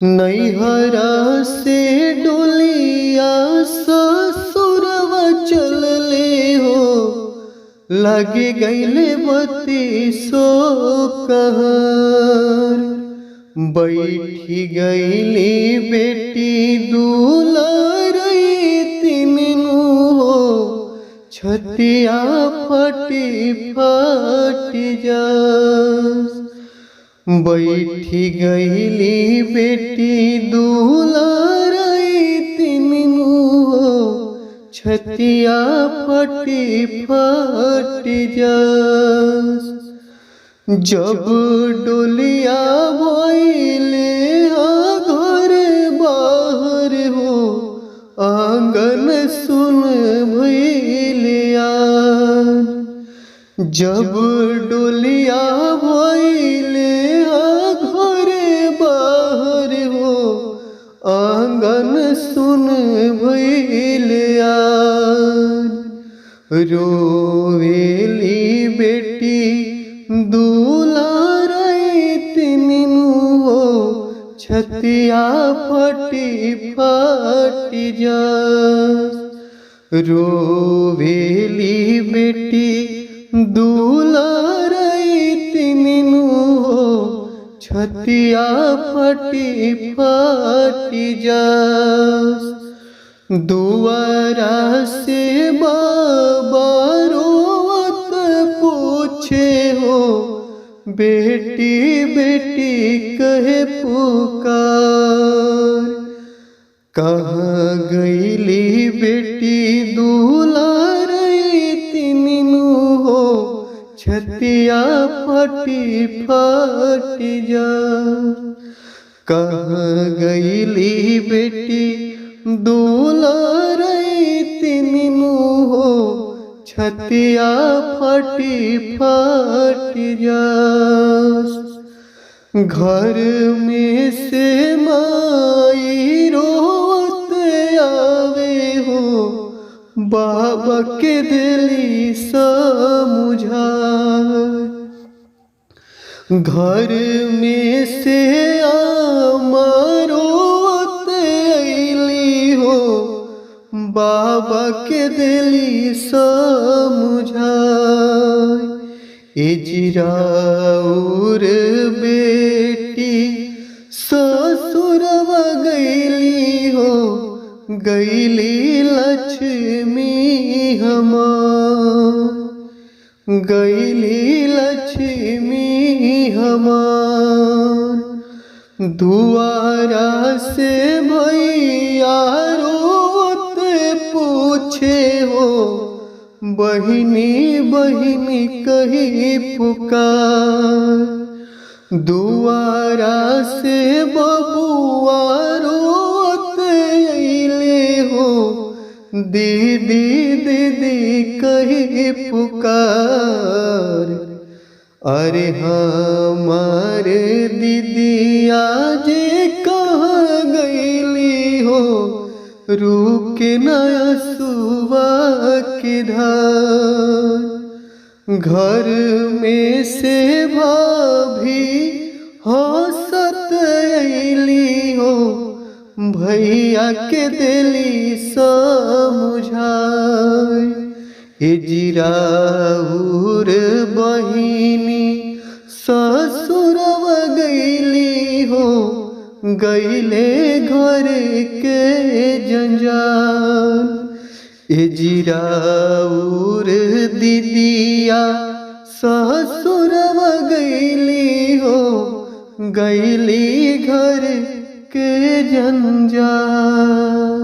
नैहरा से डोलिया ससुरवा चलले हो, लागे गईले बत्तीसो कहर। बैठी गईली बेटी दुलारई तिमिनु हो, छतिया फटी फटी जास। बैठी गईली बेटी दुलारई तिमिनु हो, छतिया फटी फटी जास। जब डोलिया भइले घर बाहर हो, आंगन सुन भइलिया। जब डोलिया भइले घर बाहर हो, आंगन सुन भइलिया। रोवेली बेटी दुलारई तिमिनु हो, छतिया फटी फटी जास। रोवेली बेटी दुलारई तिमिनु हो, छतिया फटी फटी जास। दुआरा से बाबा रोवत पूछे हो, बेटी बेटी कहे पुकार। कहाँ गईली बेटी दुलारई तिमिनु हो, छतिया फटी फटी जास। कहाँ गईली बेटी दुलारई तिमिनु हो, छतिया फटी फटी जास। घर में से माई रोत आवे हो, बाबा के दिली समझा। घर में से रोत अइली हो, बाबा के दिली समझा। इजराउर बेटी ससुरवा गईली हो, गईली लक्ष्मी हमार। गईली लक्ष्मी हमार। दुआरा से भैया रोत पूछे हो, बहिनी बहिनी कही पुकार। दुआरा से बबुआ रोत अइले हो, दीदी दीदी कही पुकार। अरे हमारे दीदी आज कहाँ गईली हो, रुके न असुआ की धार। घर में से भाभी हंसत अइली हो, भैया के दिली समझाए। इजराउर बहिनी ससुरवा गईली हो, गईले घर के जंजाल। इजराउर दीदिया ससुरवा गईली हो, गईली घर के जंजाल।